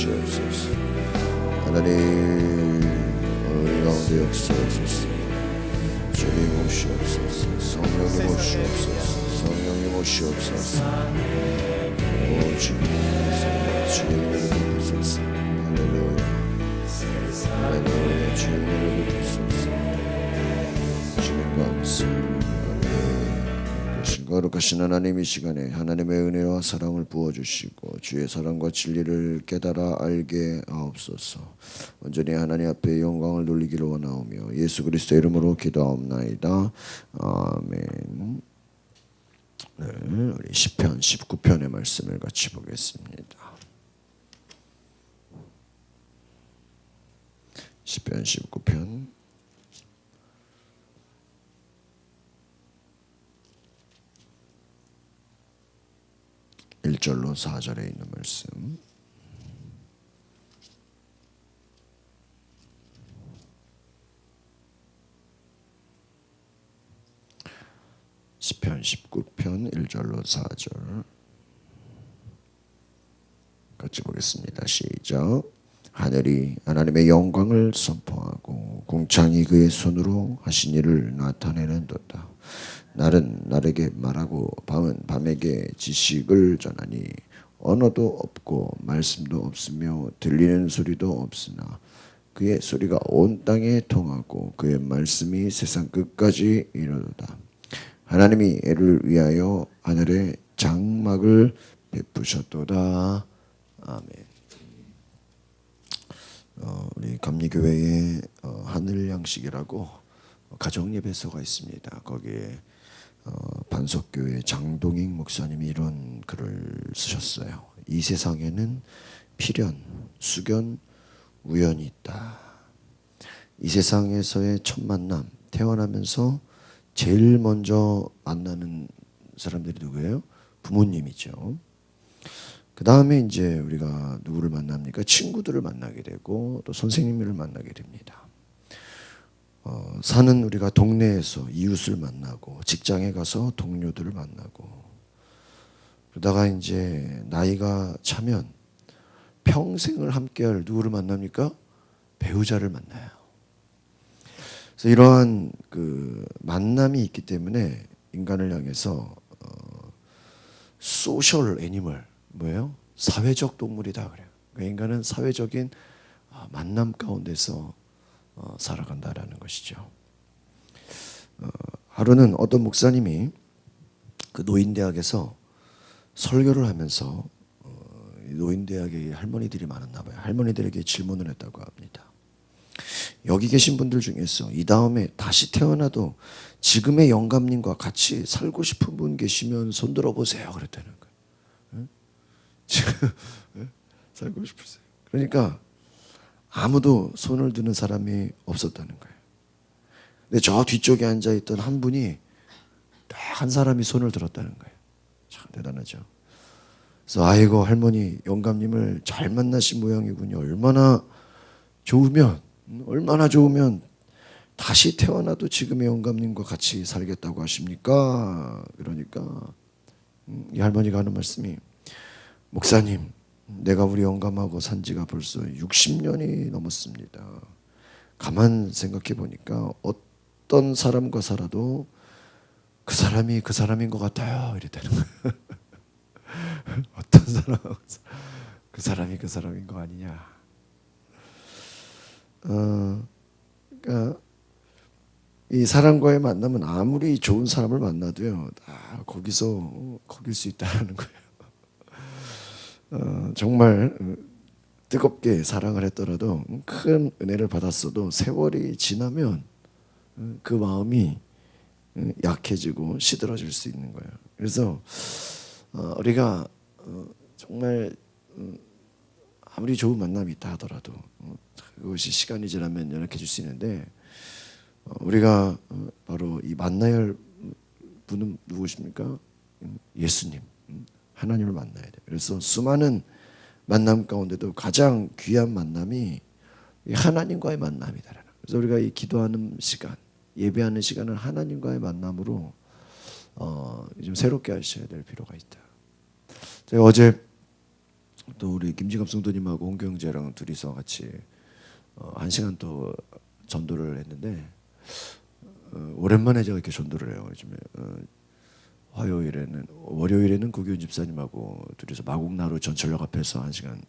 주시옵소서. 하나님 우리 가운데 역사하소서. 주님 오시옵소서. 성령님 오시옵소서. 성령님 오시옵소서. 오 주님 주님을 부르소서. 할렐루야. 할렐루야. 주님을 부르소서. 주님 감사합니다. 거룩하신 하나님, 이 시간에 하나님의 은혜와 사랑을 부어주시고 주의 사랑과 진리를 깨달아 알게 하옵소서. 온전히 하나님 앞에 영광을 돌리기를 원하오며 예수 그리스도 이름으로 기도하옵나이다. 아멘. 네, 우리 시편 19편의 말씀을 같이 보겠습니다. 시편 19편 1절로 4절에 있는 말씀. 시편 19편 1절로 4절 같이 보겠습니다. 시작. 하늘이 하나님의 영광을 선포하고 궁창이 그의 손으로 하신 일을 나타내는도다. 날은 날에게 말하고 밤은 밤에게 지식을 전하니 언어도 없고 말씀도 없으며 들리는 소리도 없으나 그의 소리가 온 땅에 통하고 그의 말씀이 세상 끝까지 이르도다. 하나님이 애를 위하여 하늘에 장막을 베푸셨도다. 아멘. 우리 감리교회에 하늘 양식이라고 가정예배소가 있습니다. 거기에 반석교회 장동익 목사님이 이런 글을 쓰셨어요. 이 세상에는 필연, 수견, 우연이 있다. 이 세상에서의 첫 만남, 태어나면서 제일 먼저 만나는 사람들이 누구예요? 부모님이죠. 그 다음에 이제 우리가 누구를 만납니까? 친구들을 만나게 되고 또 선생님을 만나게 됩니다. 사는 우리가 동네에서 이웃을 만나고 직장에 가서 동료들을 만나고 그러다가 이제 나이가 차면 평생을 함께할 누구를 만납니까? 배우자를 만나요. 그래서 이러한 그 만남이 있기 때문에 인간을 향해서 소셜 애니멀 뭐예요? 사회적 동물이다 그래요. 그러니까 인간은 사회적인 만남 가운데서 살아간다라는 것이죠. 하루는 어떤 목사님이 그 노인대학에서 설교를 하면서 노인대학에 할머니들이 많았나 봐요. 할머니들에게 질문을 했다고 합니다. 여기 계신 분들 중에서 이 다음에 다시 태어나도 지금의 영감님과 같이 살고 싶은 분 계시면 손 들어보세요. 그랬다는 거예요. 응? 지금 살고 싶으세요. 그러니까 아무도 손을 드는 사람이 없었다는 거예요. 근데 저 뒤쪽에 앉아있던 한 분이 한 사람이 손을 들었다는 거예요. 참 대단하죠. 그래서 아이고 할머니 영감님을 잘 만나신 모양이군요. 얼마나 좋으면 다시 태어나도 지금의 영감님과 같이 살겠다고 하십니까? 그러니까 이 할머니가 하는 말씀이 목사님 내가 우리 영감하고 산 지가 벌써 60년이 넘었습니다. 가만 생각해 보니까 어떤 사람과 살아도 그 사람이 그 사람인 것 같아요. 이랬다는 거예요. 어떤 사람하고 그 사람이 그 사람인 거 아니냐. 그러니까 이 사람과의 만남은 아무리 좋은 사람을 만나도요, 다 거기서 거길 수 있다는 거예요. 정말 뜨겁게 사랑을 했더라도 큰 은혜를 받았어도 세월이 지나면 그 마음이 약해지고 시들어질 수 있는 거예요. 그래서 우리가 정말 아무리 좋은 만남이 있다 하더라도 그것이 시간이 지나면 연약해질 수 있는데 우리가 바로 이 만나야 할 분은 누구십니까? 예수님. 하나님을 만나야 돼요. 그래서 수많은 만남 가운데도 가장 귀한 만남이 하나님과의 만남이다. 그래서 우리가 이 기도하는 시간, 예배하는 시간은 하나님과의 만남으로 좀 새롭게 하셔야 될 필요가 있다. 제가 어제 또 우리 김지갑 성도님하고 홍경재랑 둘이서 같이 1시간 또 전도를 했는데 오랜만에 제가 이렇게 전도를 해요. 요즘에 월요일에는 구교훈 집사님하고 둘이서 마곡나루 전철역 앞에서 1시간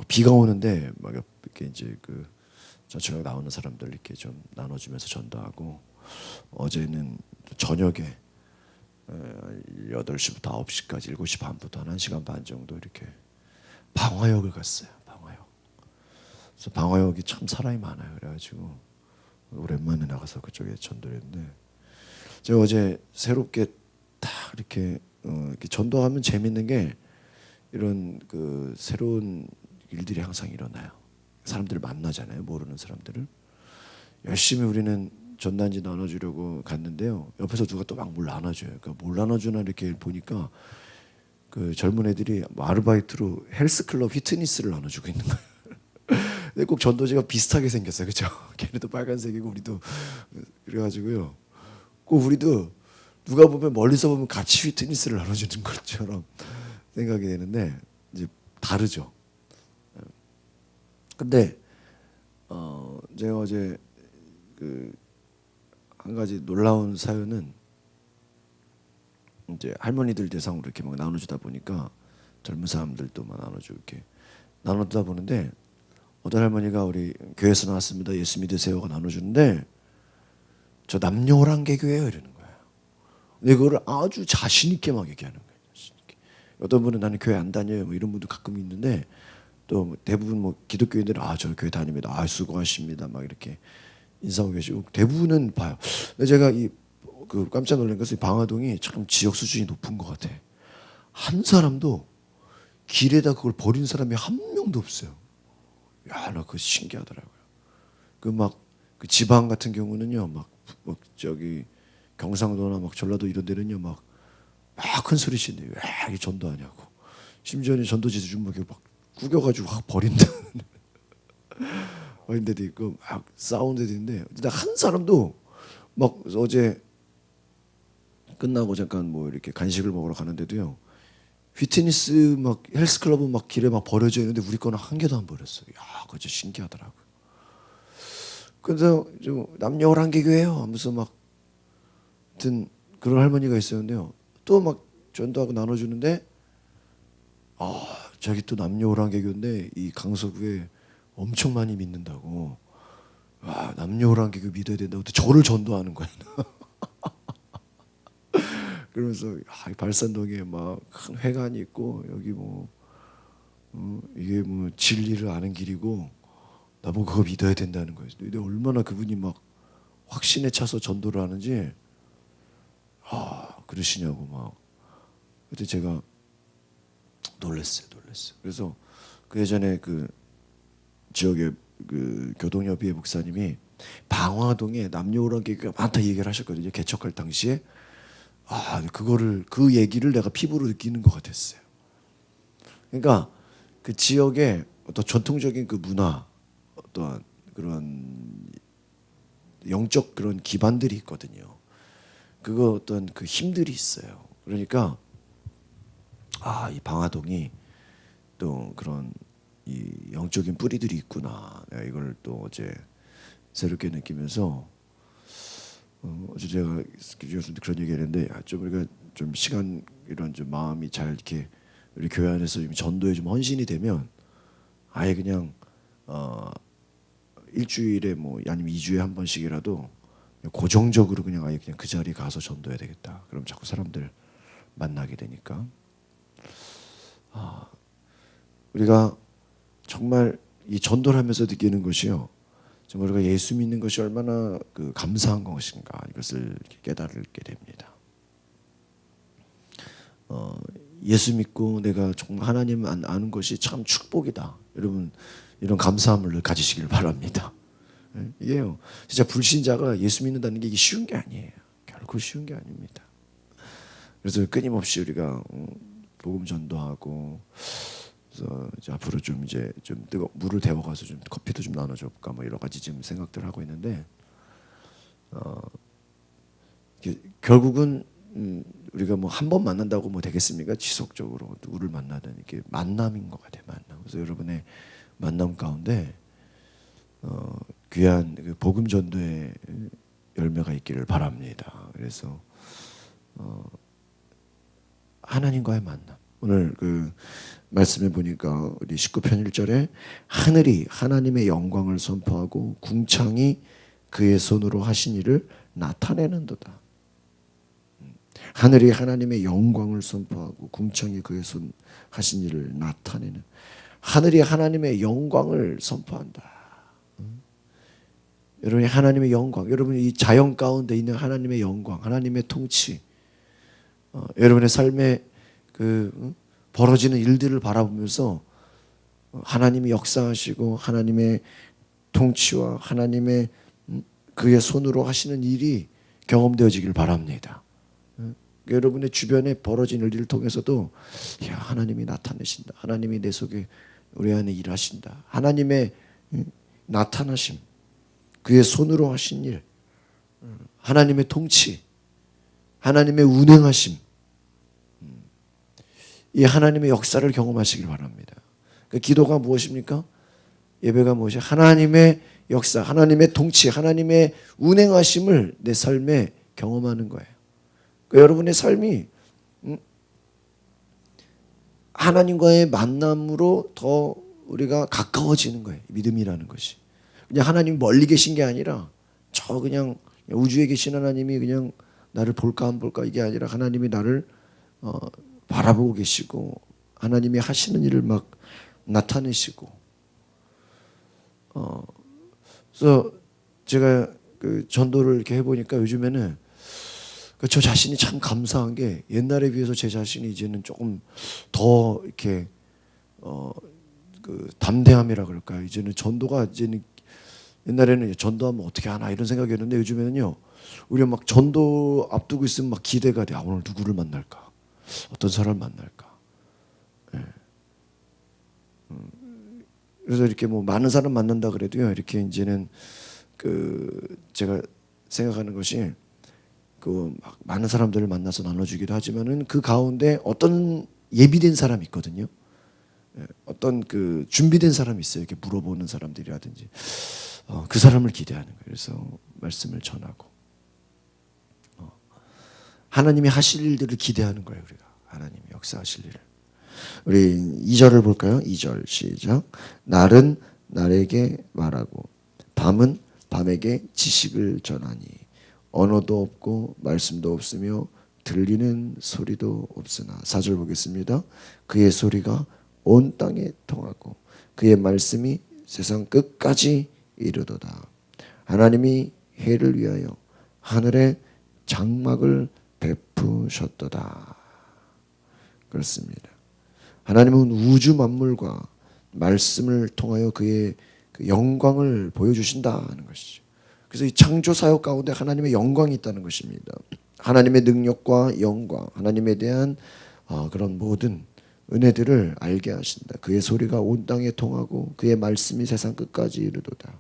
비가 오는데 막 이렇게 이제 그 전철역 나오는 사람들 이렇게 좀 나눠주면서 전도하고 어제는 저녁에 8시부터 9시까지 7시 반부터 한 1시간 반 정도 이렇게 방화역을 갔어요. 방화역. 그래서 방화역이 참 사람이 많아요. 그래가지고 오랜만에 나가서 그쪽에 전도를 했는데 제가 어제 새롭게 딱 이렇게 전도하면 재밌는 게 이런 그 새로운 일들이 항상 일어나요. 사람들을 만나잖아요. 모르는 사람들을. 열심히 우리는 전단지 나눠주려고 갔는데요. 옆에서 누가 또 막 뭘 나눠줘요. 그러니까 뭘 나눠주나 이렇게 보니까 그 젊은 애들이 아르바이트로 헬스클럽 피트니스를 나눠주고 있는 거예요. 근데 꼭 전도지가 비슷하게 생겼어요. 그렇죠? 걔네도 빨간색이고 우리도 그래가지고요. 꼭 우리도 누가 보면 멀리서 보면 같이 피트니스를 나눠주는 것처럼 생각이 되는데 이제 다르죠. 근데 제가 어제 그 한 가지 놀라운 사연은 이제 할머니들 대상으로 이렇게 막 나눠주다 보니까 젊은 사람들도 막 나눠주고 이렇게 나누다 보는데 어떤 할머니가 우리 교회에서 나왔습니다. 예수 믿으세요가 나눠주는데 저 남녀호랑개교예요 이러는 거예요. 근데 그거를 아주 자신 있게 막 얘기하는 거예요. 자신 있게. 어떤 분은 나는 교회 안 다녀요 뭐 이런 분도 가끔 있는데 또 대부분 뭐 기독교인들은 저 교회 다닙니다. 수고하십니다. 막 이렇게 인사하고 계시고 대부분은 봐요. 근데 제가 그 깜짝 놀란 것은 방화동이 참 지역 수준이 높은 것 같아. 한 사람도 길에다 그걸 버린 사람이 한 명도 없어요. 야, 나 그거 신기하더라고요. 그 막 그 지방 같은 경우는요, 막 저기 경상도나 막 전라도 이런 데는요, 막 큰 소리치는데 왜 이게 전도하냐고. 심지어는 전도지도 좀 막 구겨가지고 확 버린다. 버린 데도 있고 막 싸우는 데도 있는데 한 사람도 막 어제 끝나고 잠깐 뭐 이렇게 간식을 먹으러 가는데도요. 피트니스 막 헬스클럽은 막 길에 막 버려져 있는데 우리 거는 한 개도 안 버렸어요. 야, 그거 진짜 신기하더라고요. 그래서 좀 남녀호랑개교예요 하면서 막 하여튼 그런 할머니가 있었는데요. 또 막 전도하고 나눠주는데 저기 또 남녀호랑개교인데 이 강서구에 엄청 많이 믿는다고. 남녀호랑개교 믿어야 된다고 또 저를 전도하는 거예요. 그러면서 발산동에 막 큰 회관이 있고 여기 뭐 이게 뭐 진리를 아는 길이고 나보고 그거 믿어야 된다는 거예요. 근데 얼마나 그분이 막 확신에 차서 전도를 하는지 그러시냐고 막. 그때 제가 놀랐어요. 그래서 그 예전에 그 지역의 그 교동협의회 목사님이 방화동에 남녀호랑개교가 많다 얘기를 하셨거든요. 개척할 당시에. 그거를 그 얘기를 내가 피부로 느끼는 것 같았어요. 그러니까 그 지역에 어떤 전통적인 그 문화, 어떠한 그런 영적 그런 기반들이 있거든요. 그거 어떤 그 힘들이 있어요. 그러니까 이 방화동이 또 그런 이 영적인 뿌리들이 있구나. 내가 이걸 또 어제 새롭게 느끼면서 어제 제가 교수님한테 그런 얘기했는데 좀 우리가 좀 시간 이런 좀 마음이 잘 이렇게 우리 교회 안에서 좀 전도에 좀 헌신이 되면 아예 그냥 일주일에 뭐 아니면 2주에 한 번씩이라도 고정적으로 그냥 아예 그냥 그 자리에 가서 전도해야 되겠다. 그럼 자꾸 사람들 만나게 되니까 우리가 정말 이 전도를 하면서 느끼는 것이요. 정말 우리가 예수 믿는 것이 얼마나 그 감사한 것인가 이것을 이렇게 깨달게 됩니다. 예수 믿고 내가 정말 하나님 아는 것이 참 축복이다. 여러분 이런 감사함을 가지시길 바랍니다. 이게요. 진짜 불신자가 예수 믿는다는 게 이게 쉬운 게 아니에요. 결코 쉬운 게 아닙니다. 그래서 끊임없이 우리가 복음 전도하고 그래서 이제 앞으로 좀 물을 데워가서 좀 커피도 좀 나눠줄까 뭐 여러 가지 지금 생각들 하고 있는데 결국은 우리가 뭐 한 번 만난다고 뭐 되겠습니까? 지속적으로 누구를 만나든 이렇게 만남인 것 같아요. 만남. 그래서 여러분의 만남 가운데 귀한 그 복음 전도의 열매가 있기를 바랍니다. 그래서 하나님과의 만남. 오늘 그 말씀에 보니까 우리 19편 1절에 하늘이 하나님의 영광을 선포하고 궁창이 그의 손으로 하신 일을 나타내는도다. 하늘이 하나님의 영광을 선포하고 궁창이 그의 손 하신 일을 나타내는. 하늘이 하나님의 영광을 선포한다. 여러분이 하나님의 영광, 여러분이 이 자연 가운데 있는 하나님의 영광, 하나님의 통치, 여러분의 삶에 그 벌어지는 일들을 바라보면서 하나님이 역사하시고 하나님의 통치와 하나님의 그의 손으로 하시는 일이 경험되어지길 바랍니다. 여러분의 주변에 벌어진 일들을 통해서도 야, 하나님이 나타내신다. 하나님이 내 속에 우리 안에 일하신다. 하나님의 나타나심, 그의 손으로 하신 일, 하나님의 통치, 하나님의 운행하심, 이 하나님의 역사를 경험하시길 바랍니다. 그 기도가 무엇입니까? 예배가 무엇이야? 하나님의 역사, 하나님의 통치, 하나님의 운행하심을 내 삶에 경험하는 거예요. 그러니까 여러분의 삶이 하나님과의 만남으로 더 우리가 가까워지는 거예요. 믿음이라는 것이. 그냥 하나님이 멀리 계신 게 아니라 저 그냥 우주에 계신 하나님이 그냥 나를 볼까 안 볼까 이게 아니라 하나님이 나를 바라보고 계시고 하나님이 하시는 일을 막 나타내시고 그래서 제가 그 전도를 이렇게 해보니까 요즘에는 저 자신이 참 감사한 게 옛날에 비해서 제 자신이 이제는 조금 더 이렇게 그 담대함이라 그럴까요? 이제는 전도가 이제는 옛날에는 전도하면 어떻게 하나 이런 생각이었는데 요즘에는요 우리가 막 전도 앞두고 있으면 막 기대가 돼. 오늘 누구를 만날까? 어떤 사람을 만날까? 네. 그래서 이렇게 뭐 많은 사람 만난다 그래도요 이렇게 이제는 그 제가 생각하는 것이 그 막 많은 사람들을 만나서 나눠주기도 하지만은 그 가운데 어떤 예비된 사람이 있거든요. 어떤 그 준비된 사람이 있어요. 이렇게 물어보는 사람들이라든지 그 사람을 기대하는 거예요. 그래서 말씀을 전하고 하나님이 하실 일들을 기대하는 거예요. 우리가 하나님이 역사하실 일을. 우리 2절을 볼까요? 2절 시작. 날은 날에게 말하고 밤은 밤에게 지식을 전하니 언어도 없고 말씀도 없으며 들리는 소리도 없으나 4절 보겠습니다. 그의 소리가 온 땅에 통하고 그의 말씀이 세상 끝까지 이르도다. 하나님이 해를 위하여 하늘에 장막을 베푸셨도다. 그렇습니다. 하나님은 우주 만물과 말씀을 통하여 그의 그 영광을 보여주신다는 것이죠. 그래서 이 창조 사역 가운데 하나님의 영광이 있다는 것입니다. 하나님의 능력과 영광, 하나님에 대한 그런 모든 은혜들을 알게 하신다. 그의 소리가 온 땅에 통하고 그의 말씀이 세상 끝까지 이르도다.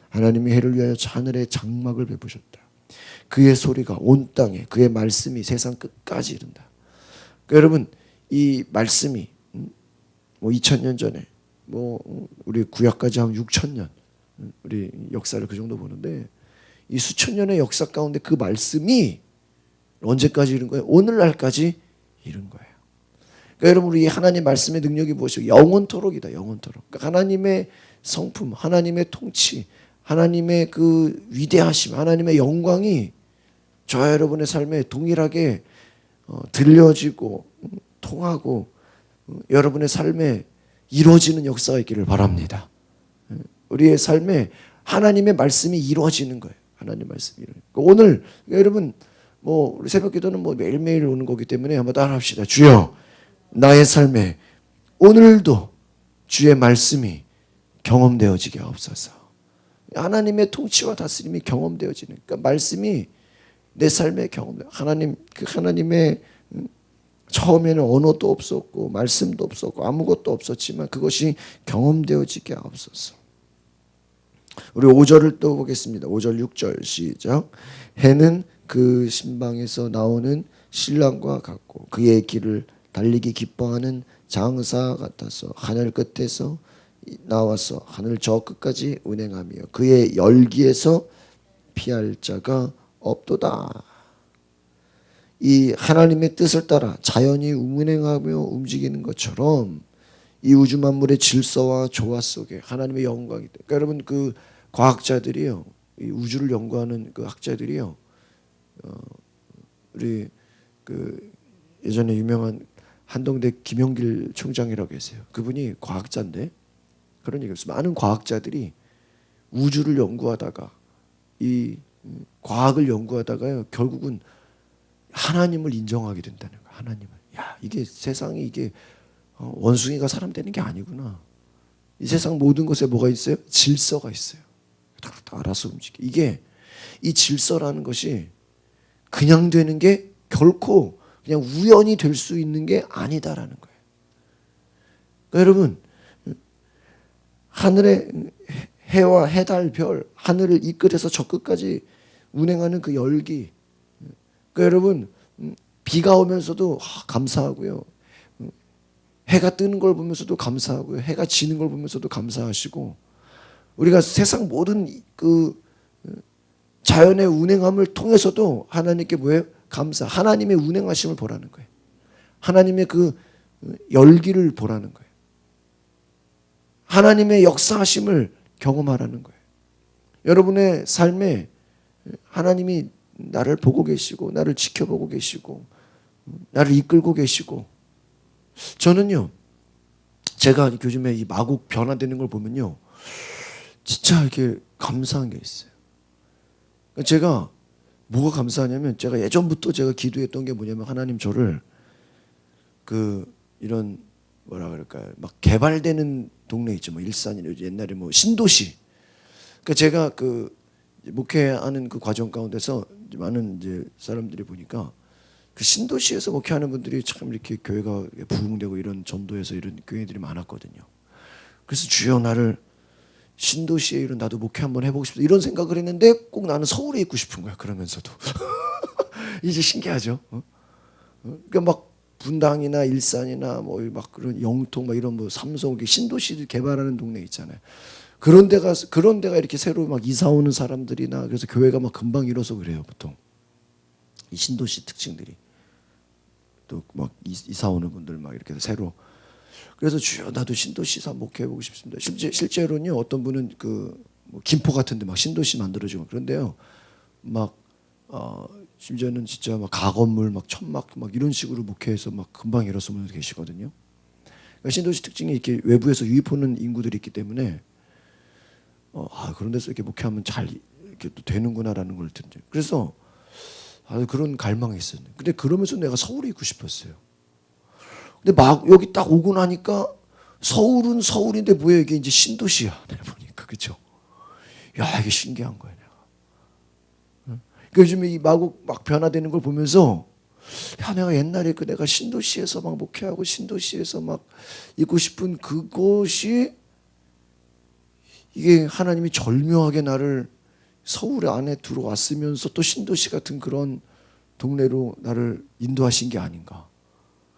하나님이 해를 위하여 하늘에 장막을 베푸셨다. 그의 소리가 온 땅에, 그의 말씀이 세상 끝까지 이른다. 그러니까 여러분 이 말씀이 뭐 2000년 전에 뭐 우리 구약까지 하면 6000년 우리 역사를 그 정도 보는데 이 수천 년의 역사 가운데 그 말씀이 언제까지 이른 거예요? 오늘날까지 이른 거예요. 그러니까 여러분 우리 하나님 말씀의 능력이 무엇이요? 영원토록이다. 영원토록. 그러니까 하나님의 성품, 하나님의 통치, 하나님의 그 위대하심, 하나님의 영광이 저와 여러분의 삶에 동일하게 들려지고 통하고 여러분의 삶에 이루어지는 역사가 있기를 바랍니다. 우리의 삶에 하나님의 말씀이 이루어지는 거예요. 하나님 말씀이. 오늘 여러분 뭐 우리 새벽기도는 뭐 매일매일 오는 거기 때문에 한번 따라합시다. 주여 나의 삶에 오늘도 주의 말씀이 경험되어지게 하옵소서. 하나님의 통치와 다스림이 경험되어지는. 그러니까 말씀이 내 삶에 경험돼. 하나님 그 하나님의 처음에는 언어도 없었고 말씀도 없었고 아무것도 없었지만 그것이 경험되어지게 하옵소서. 우리 5절을 또 보겠습니다. 5절 6절 시작. 해는 그 신방에서 나오는 신랑과 같고 그의 길을 달리기 기뻐하는 장사 같아서 하늘 끝에서 나와서 하늘 저 끝까지 운행하며 그의 열기에서 피할 자가 없도다. 이 하나님의 뜻을 따라 자연이 운행하며 움직이는 것처럼 이 우주 만물의 질서와 조화 속에 하나님의 영광이 있다. 그러니까 여러분 그 과학자들이요, 이 우주를 연구하는 그 학자들이요, 우리 그 예전에 유명한 한동대 김용길 총장이라고 계세요. 그분이 과학자인데 그런 얘기였어요. 많은 과학자들이 우주를 연구하다가 이 과학을 연구하다가요 결국은 하나님을 인정하게 된다는 거예요. 하나님을. 야, 이게 세상이 이게 원숭이가 사람 되는 게 아니구나. 이 세상 모든 것에 뭐가 있어요? 질서가 있어요. 다 알아서 움직여. 이게 이 질서라는 것이 그냥 되는 게 결코 그냥 우연히 될 수 있는 게 아니다라는 거예요. 그러니까 여러분 하늘의 해와 해달 별 하늘을 이 끝에서 저 끝까지 운행하는 그 열기. 그러니까 여러분 비가 오면서도 감사하고요. 해가 뜨는 걸 보면서도 감사하고요. 해가 지는 걸 보면서도 감사하시고 우리가 세상 모든 그 자연의 운행함을 통해서도 하나님께 뭐예요? 감사. 하나님의 운행하심을 보라는 거예요. 하나님의 그 열기를 보라는 거예요. 하나님의 역사하심을 경험하라는 거예요. 여러분의 삶에 하나님이 나를 보고 계시고 나를 지켜보고 계시고 나를 이끌고 계시고 저는요 제가 요즘에 이 마곡 변화되는 걸 보면요 진짜 이렇게 감사한 게 있어요. 제가 뭐가 감사하냐면 제가 예전부터 제가 기도했던 게 뭐냐면 하나님 저를 그 이런 뭐라 그럴까요 막 개발되는 동네 있죠. 뭐 일산이나 옛날에 뭐 신도시. 그러니까 제가 그 목회하는 그 과정 가운데서 많은 이제 사람들이 보니까 그 신도시에서 목회하는 분들이 참 이렇게 교회가 부흥되고 이런 전도에서 이런 교회들이 많았거든요. 그래서 주여 나를 신도시에 이런 나도 목회 한번 해보고 싶다 이런 생각을 했는데 꼭 나는 서울에 있고 싶은 거야. 그러면서도 이제 신기하죠. 그러니까 막 분당이나 일산이나 뭐 막 그런 영통 막 이런 뭐 삼성 신도시 개발하는 동네 있잖아요. 그런 데가 이렇게 새로 막 이사 오는 사람들이나 그래서 교회가 막 금방 일어서 그래요. 보통 이 신도시 특징들이 또 막 이사 오는 분들 막 이렇게 새로 그래서 주여 나도 신도시사 목회해 보고 싶습니다. 실제로는요 어떤 분은 그뭐 김포 같은데 막 신도시 만들어지고 그런데요 막 심지어는 진짜 막 가건물 막 천막 막 이런 식으로 목회해서 막 금방 일어서는 분들 계시거든요. 그러니까 신도시 특징이 이렇게 외부에서 유입하는 인구들이 있기 때문에 그런 데서 이렇게 목회하면 잘 이렇게 또 되는구나라는 걸 듣죠. 그래서 그런 갈망이 있었네. 근데 그러면서 내가 서울에 있고 싶었어요. 근데 막 여기 딱 오고 나니까 서울은 서울인데 뭐야 이게 이제 신도시야. 내가 보니까 그렇죠. 야 이게 신기한 거야 내가. 그러니까 요즘에 이 마곡 막 변화되는 걸 보면서 야 내가 옛날에 그 내가 신도시에서 막 목회하고 신도시에서 막 있고 싶은 그것이 이게 하나님이 절묘하게 나를 서울 안에 들어왔으면서 또 신도시 같은 그런 동네로 나를 인도하신 게 아닌가.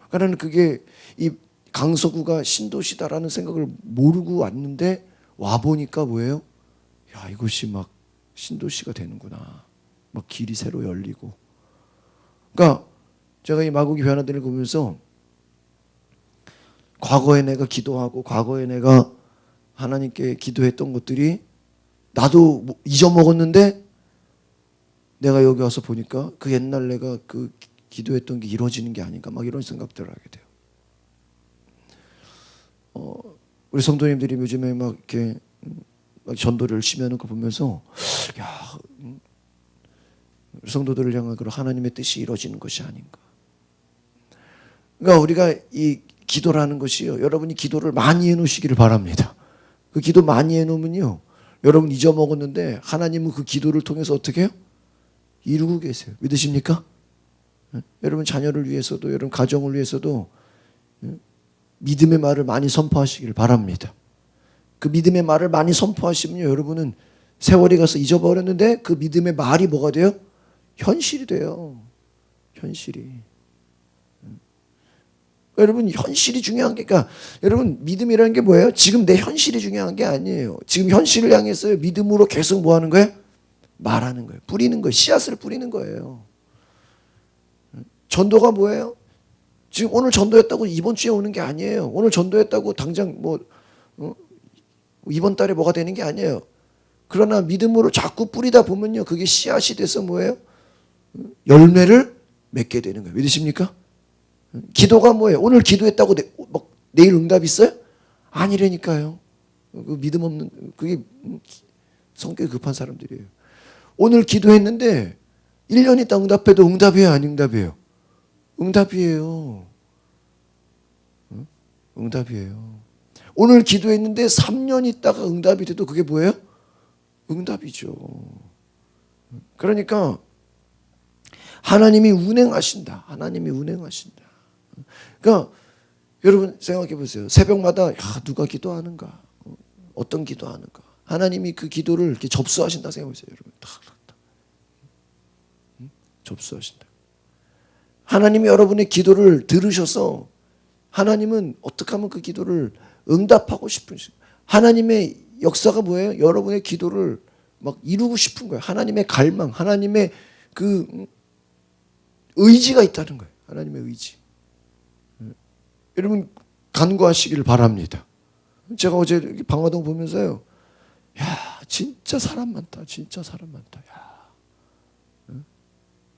그러니까 나는 그게 이 강서구가 신도시다라는 생각을 모르고 왔는데 와 보니까 뭐예요? 야 이것이 막 신도시가 되는구나. 막 길이 새로 열리고. 그러니까 제가 이 마곡이 변화되는 걸 보면서 과거에 내가 기도하고 과거에 내가 하나님께 기도했던 것들이 나도 잊어먹었는데 내가 여기 와서 보니까 그 옛날 내가 그 기도했던 게 이루어지는 게 아닌가 막 이런 생각들을 하게 돼요. 우리 성도님들이 요즘에 막 이렇게 막 전도를 열심히 하는 거 보면서 야 우리 성도들을 향한 그런 하나님의 뜻이 이루어지는 것이 아닌가. 그러니까 우리가 이 기도라는 것이요 여러분이 기도를 많이 해놓으시기를 바랍니다. 그 기도 많이 해놓으면요 여러분 잊어먹었는데 하나님은 그 기도를 통해서 어떻게 해요? 이루고 계세요. 믿으십니까? 여러분 자녀를 위해서도 여러분 가정을 위해서도 믿음의 말을 많이 선포하시기를 바랍니다. 그 믿음의 말을 많이 선포하시면요 여러분은 세월이 가서 잊어버렸는데 그 믿음의 말이 뭐가 돼요? 현실이 돼요. 현실이. 여러분 현실이 중요한 게, 그러니까 여러분 믿음이라는 게 뭐예요? 지금 내 현실이 중요한 게 아니에요. 지금 현실을 향해서 믿음으로 계속 뭐 하는 거예요? 말하는 거예요. 뿌리는 거예요. 씨앗을 뿌리는 거예요. 전도가 뭐예요? 지금 오늘 전도했다고 이번 주에 오는 게 아니에요. 오늘 전도했다고 당장 이번 달에 뭐가 되는 게 아니에요. 그러나 믿음으로 자꾸 뿌리다 보면요, 그게 씨앗이 돼서 뭐예요? 열매를 맺게 되는 거예요. 믿으십니까? 기도가 뭐예요? 오늘 기도했다고 내일 응답 있어요? 아니라니까요. 그 믿음 없는, 그게 성격이 급한 사람들이에요. 오늘 기도했는데 1년 있다 응답해도 응답이에요, 안 응답이에요? 응답이에요. 응답이에요. 오늘 기도했는데 3년 있다가 응답이 돼도 그게 뭐예요? 응답이죠. 그러니까 하나님이 운행하신다. 하나님이 운행하신다. 그러니까 여러분 생각해 보세요. 새벽마다 누가 기도하는가? 어떤 기도하는가? 하나님이 그 기도를 이렇게 접수하신다 생각해 보세요. 여러분. 접수하신다. 하나님이 여러분의 기도를 들으셔서 하나님은 어떻게 하면 그 기도를 응답하고 싶으신, 하나님의 역사가 뭐예요? 여러분의 기도를 막 이루고 싶은 거예요. 하나님의 갈망, 하나님의 그 의지가 있다는 거예요. 하나님의 의지. 여러분 간구하시기를 바랍니다. 제가 어제 방화동 보면서요, 야 진짜 사람 많다. 진짜 사람 많다. 야.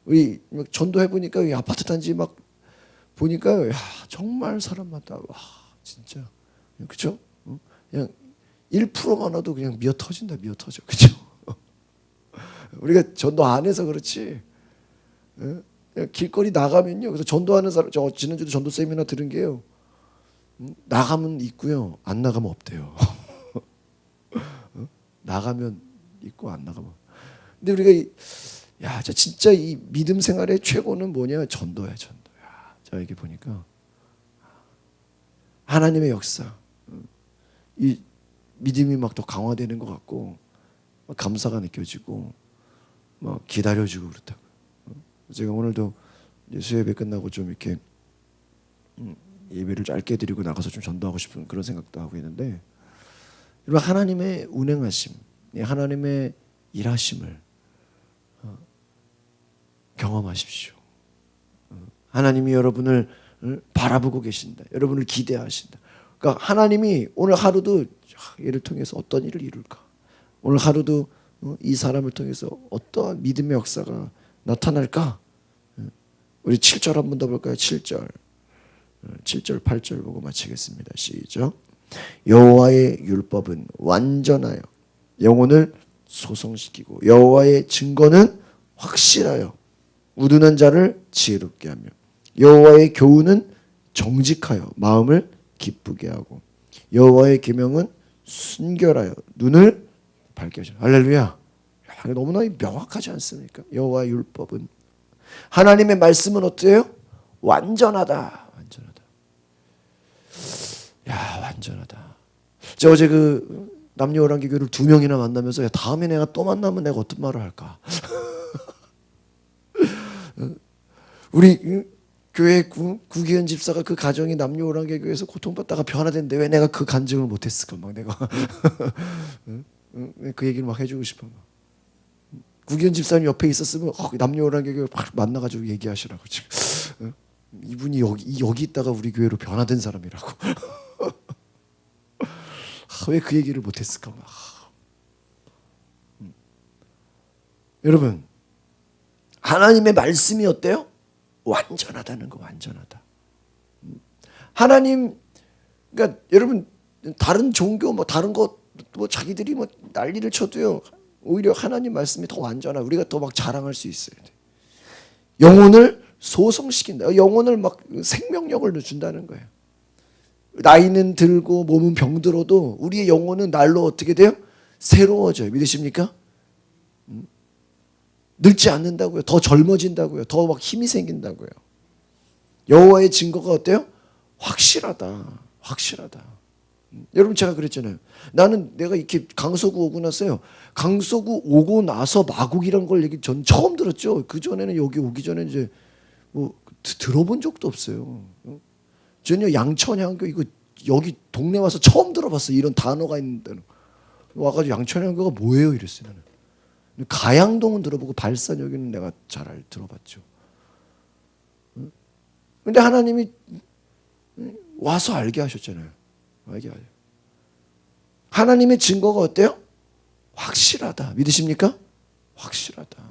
우리 전도해 보니까 아파트 단지 막 보니까 야 정말 사람 많다. 와 진짜 그렇죠? 그냥 1%만 와도 그냥 미어 터진다. 미어 터져. 그렇죠? 우리가 전도 안 해서 그렇지. 그냥 길거리 나가면요. 그래서 전도하는 사람, 저 지난주도 전도 세미나 들은 게요. 나가면 있고요. 안 나가면 없대요. 나가면 있고 안 나가면. 근데 우리가 야, 진짜 이 믿음 생활의 최고는 뭐냐? 전도야, 전도. 자, 이게 보니까 하나님의 역사, 이 믿음이 막 더 강화되는 것 같고, 막 감사가 느껴지고, 막 기다려지고 그렇다고. 제가 오늘도 수요예배 끝나고 좀 이렇게 예배를 짧게 드리고 나가서 좀 전도하고 싶은 그런 생각도 하고 있는데, 여러분 하나님의 운행하심, 하나님의 일하심을 경험하십시오. 하나님이 여러분을 바라보고 계신다. 여러분을 기대하신다. 그러니까 하나님이 오늘 하루도 얘를 통해서 어떤 일을 이룰까? 오늘 하루도 이 사람을 통해서 어떠한 믿음의 역사가 나타날까? 우리 7절 한 번 더 볼까요? 7절, 8절 보고 마치겠습니다. 시작. 여호와의 율법은 완전하여 영혼을 소성시키고 여호와의 증거는 확실하여 우둔한 자를 지혜롭게 하며 여호와의 교훈은 정직하여 마음을 기쁘게 하고 여호와의 계명은 순결하여 눈을 밝게 하시라. 할렐루야. 너무나 명확하지 않습니까? 여호와의 율법은, 하나님의 말씀은 어때요? 완전하다. 완전하다. 야, 완전하다. 제가 어제 그 남녀오랑기 교회를 2명이나 만나면서 야, 다음에 내가 또 만나면 내가 어떤 말을 할까? 우리 교회 구기현 집사가 그 가정이 남녀오랑기 교회에서 고통받다가 변화됐는데 왜 내가 그 간증을 못했을까? 막 내가 그 얘기를 막 해주고 싶은 거. 구기현 집사님 옆에 있었으면 남녀오랑기 교회 막 만나가지고 얘기하시라고 지금. 이분이 여기 있다가 우리 교회로 변화된 사람이라고. 왜 그 얘기를 못했을까? 여러분, 하나님의 말씀이 어때요? 완전하다는 거, 완전하다. 하나님, 그러니까 여러분 다른 종교 뭐 다른 것 뭐 자기들이 뭐 난리를 쳐도요, 오히려 하나님 말씀이 더 완전하. 우리가 더 막 자랑할 수 있어야 돼. 영혼을 소성시킨다. 영혼을 막 생명력을 준다는 거예요. 나이는 들고 몸은 병들어도 우리의 영혼은 날로 어떻게 돼요? 새로워져요. 믿으십니까? 늙지 않는다고요. 더 젊어진다고요. 더 막 힘이 생긴다고요. 여호와의 증거가 어때요? 확실하다. 확실하다. 여러분 제가 그랬잖아요. 나는 내가 이렇게 강서구 오고 나서요. 강서구 오고 나서 마곡이란 걸 얘기 전 처음 들었죠. 그 전에는 여기 오기 전에 이제 뭐 들어본 적도 없어요. 전혀 양천향교 이거 여기 동네 와서 처음 들어봤어요. 이런 단어가 있는 데는 와가지고 양천향교가 뭐예요? 이랬어요. 나는. 가양동은 들어보고 발산 여기는 내가 잘 들어봤죠. 근데 하나님이 와서 알게 하셨잖아요. 알게 하죠. 하나님의 증거가 어때요? 확실하다. 믿으십니까? 확실하다.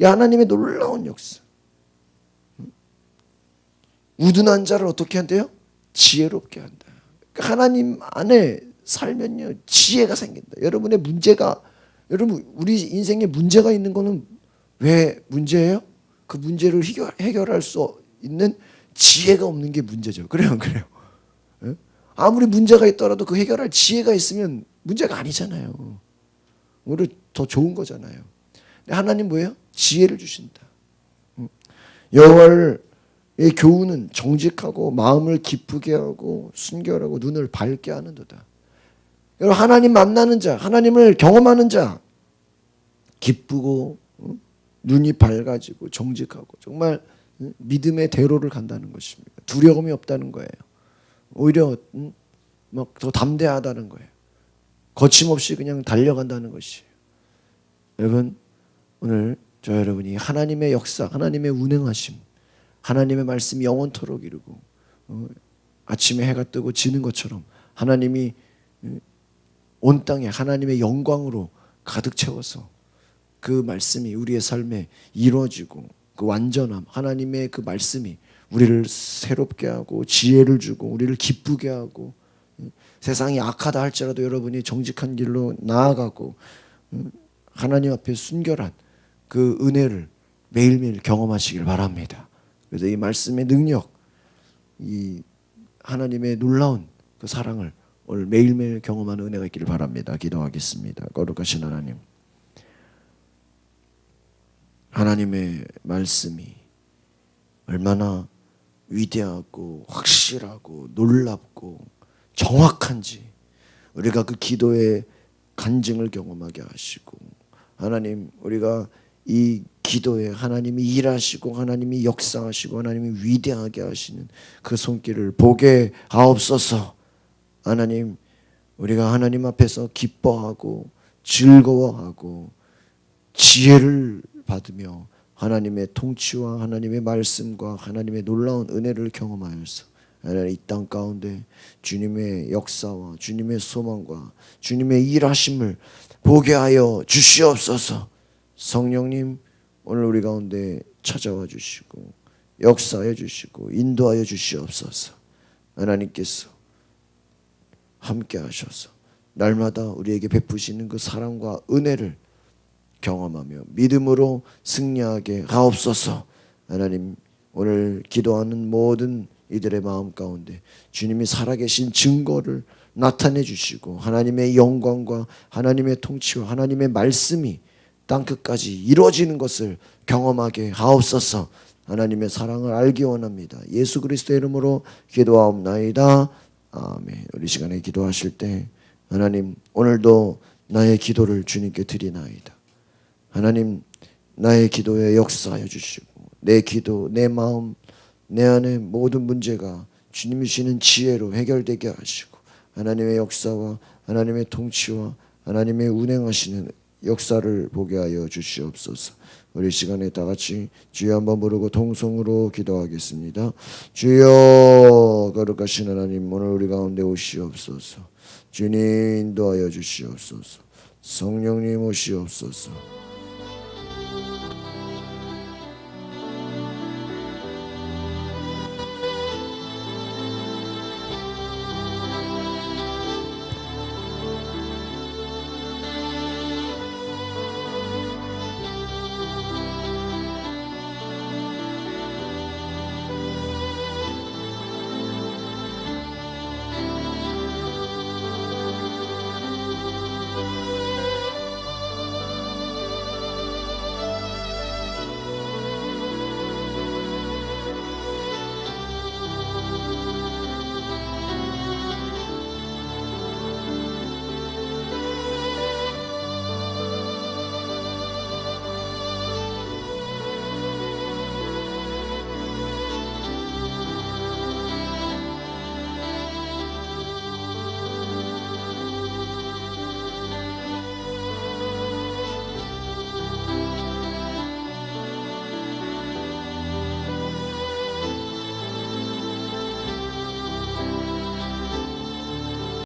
이 하나님의 놀라운 역사. 우둔한 자를 어떻게 한대요? 지혜롭게 한다. 그러니까 하나님 안에 살면요 지혜가 생긴다. 여러분의 문제가 여러분 우리 인생에 문제가 있는 거는 왜 문제예요? 그 문제를 해결할 수 있는 지혜가 없는 게 문제죠. 그래요, 그래요. 아무리 문제가 있더라도 그 해결할 지혜가 있으면 문제가 아니잖아요. 오히려 더 좋은 거잖아요. 하나님 뭐예요? 지혜를 주신다. 여호와의 교훈은 정직하고 마음을 기쁘게 하고 순결하고 눈을 밝게 하는도다. 여러분 하나님 만나는 자, 하나님을 경험하는 자, 기쁘고 눈이 밝아지고 정직하고 정말 믿음의 대로를 간다는 것입니다. 두려움이 없다는 거예요. 오히려 막 더 담대하다는 거예요. 거침없이 그냥 달려간다는 것이에요. 여러분 오늘 저 여러분이 하나님의 역사, 하나님의 운행하심, 하나님의 말씀이 영원토록 이루고 아침에 해가 뜨고 지는 것처럼 하나님이 온 땅에 하나님의 영광으로 가득 채워서 그 말씀이 우리의 삶에 이루어지고 그 완전함, 하나님의 그 말씀이 우리를 새롭게 하고 지혜를 주고 우리를 기쁘게 하고 세상이 악하다 할지라도 여러분이 정직한 길로 나아가고 하나님 앞에 순결한 그 은혜를 매일매일 경험하시길 바랍니다. 그래서 이 말씀의 능력, 이 하나님의 놀라운 그 사랑을 오늘 매일매일 경험하는 은혜가 있기를 바랍니다. 기도하겠습니다. 거룩하신 하나님, 하나님의 말씀이 얼마나 위대하고 확실하고 놀랍고 정확한지 우리가 그 기도의 간증을 경험하게 하시고 하나님 우리가 이 기도에 하나님이 일하시고 하나님이 역사하시고 하나님이 위대하게 하시는 그 손길을 보게 하옵소서. 하나님 우리가 하나님 앞에서 기뻐하고 즐거워하고 지혜를 받으며 하나님의 통치와 하나님의 말씀과 하나님의 놀라운 은혜를 경험하여서 하나님 이 땅 가운데 주님의 역사와 주님의 소망과 주님의 일하심을 보게 하여 주시옵소서. 성령님 오늘 우리 가운데 찾아와 주시고 역사해 주시고 인도하여 주시옵소서. 하나님께서 함께 하셔서 날마다 우리에게 베푸시는 그 사랑과 은혜를 경험하며 믿음으로 승리하게 하옵소서. 하나님 오늘 기도하는 모든 이들의 마음 가운데 주님이 살아계신 증거를 나타내 주시고 하나님의 영광과 하나님의 통치와 하나님의 말씀이 땅끝까지 이루어지는 것을 경험하게 하옵소서. 하나님의 사랑을 알기 원합니다. 예수 그리스도의 이름으로 기도하옵나이다. 아멘. 우리 시간에 기도하실 때 하나님 오늘도 나의 기도를 주님께 드리나이다. 하나님 나의 기도에 역사하여 주시고 내 기도, 내 마음, 내 안의 모든 문제가 주님이 주시는 지혜로 해결되게 하시고 하나님의 역사와 하나님의 통치와 하나님의 운행하시는 역사를 보게 하여 주시옵소서. 우리 시간에 다 같이 주여 한번 부르고 통성으로 기도하겠습니다. 주여 거룩하신 하나님 오늘 우리 가운데 오시옵소서. 주님 인도하여 주시옵소서. 성령님 오시옵소서.